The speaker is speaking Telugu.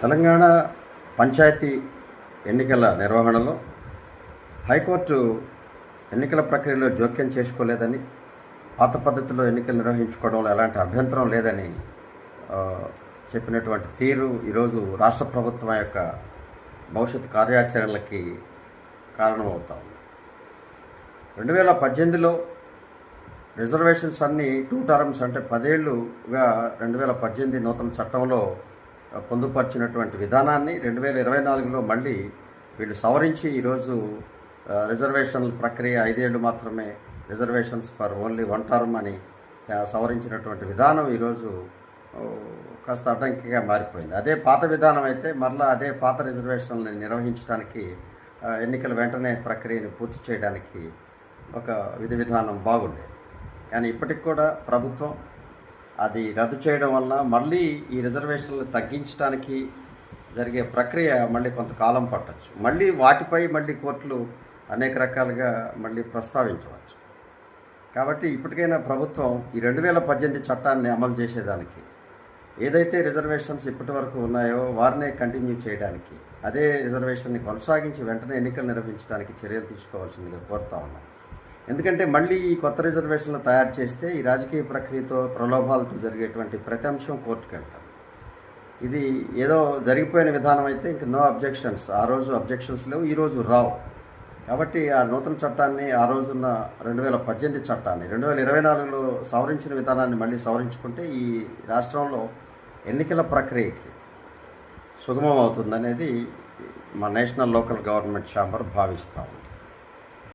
తెలంగాణ పంచాయతీ ఎన్నికల నిర్వహణలో హైకోర్టు ఎన్నికల ప్రక్రియలో జోక్యం చేసుకోలేదని, పాత పద్ధతిలో ఎన్నికలు నిర్వహించుకోవడంలో ఎలాంటి అభ్యంతరం లేదని చెప్పినటువంటి తీరు ఈరోజు రాష్ట్ర ప్రభుత్వం యొక్క భవిష్యత్ కార్యాచరణలకి కారణమవుతా ఉంది. 2018లో రిజర్వేషన్స్ అన్నీ 2 టర్మ్స్ అంటే 10 ఏళ్లుగా 2018 నూతన చట్టంలో పొందుపరిచినటువంటి విధానాన్ని 2024లో మళ్ళీ వీళ్ళు సవరించి ఈరోజు రిజర్వేషన్ల ప్రక్రియ 5 ఏళ్ళు మాత్రమే, రిజర్వేషన్స్ ఫర్ ఓన్లీ 1 టర్మ్ అని సవరించినటువంటి విధానం ఈరోజు కాస్త అడ్డంకిగా మారిపోయింది. అదే పాత విధానం అయితే మరలా అదే పాత రిజర్వేషన్లను నిర్వహించడానికి ఎన్నికల వెంటనే ప్రక్రియను పూర్తి చేయడానికి ఒక విధి విధానం బాగుండేది. కానీ ఇప్పటికి కూడా ప్రభుత్వం అది రద్దు చేయడం వల్ల మళ్ళీ ఈ రిజర్వేషన్లు తగ్గించడానికి జరిగే ప్రక్రియ మళ్ళీ కొంతకాలం పట్టచ్చు. మళ్ళీ వాటిపై మళ్ళీ కోర్టులు అనేక రకాలుగా మళ్ళీ ప్రస్తావించవచ్చు. కాబట్టి ఇప్పటికైనా ప్రభుత్వం ఈ 2018 చట్టాన్ని అమలు చేసేదానికి, ఏదైతే రిజర్వేషన్స్ ఇప్పటి వరకు ఉన్నాయో వారినే కంటిన్యూ చేయడానికి, అదే రిజర్వేషన్ని కొనసాగించి వెంటనే ఎన్నికలు నిర్వహించడానికి చర్యలు తీసుకోవాల్సిందిగా కోరుతా ఉన్నాం. ఎందుకంటే మళ్ళీ ఈ కొత్త రిజర్వేషన్లు తయారు చేస్తే ఈ రాజకీయ ప్రక్రియతో ప్రలోభాలతో జరిగేటువంటి ప్రతి అంశం కోర్టుకు వెళ్తారు. ఇది ఏదో జరిగిపోయిన విధానం అయితే ఇంక నో అబ్జెక్షన్స్, ఆ రోజు అబ్జెక్షన్స్ లేవు, ఈరోజు రావు. కాబట్టి ఆ నూతన చట్టాన్ని, ఆ రోజున్న 2018 చట్టాన్ని 2024లో సవరించిన విధానాన్ని మళ్ళీ సవరించుకుంటే ఈ రాష్ట్రంలో ఎన్నికల ప్రక్రియకి సుగమం అవుతుందనేది మా నేషనల్ లోకల్ గవర్నమెంట్ ఛాంబర్ భావిస్తాం.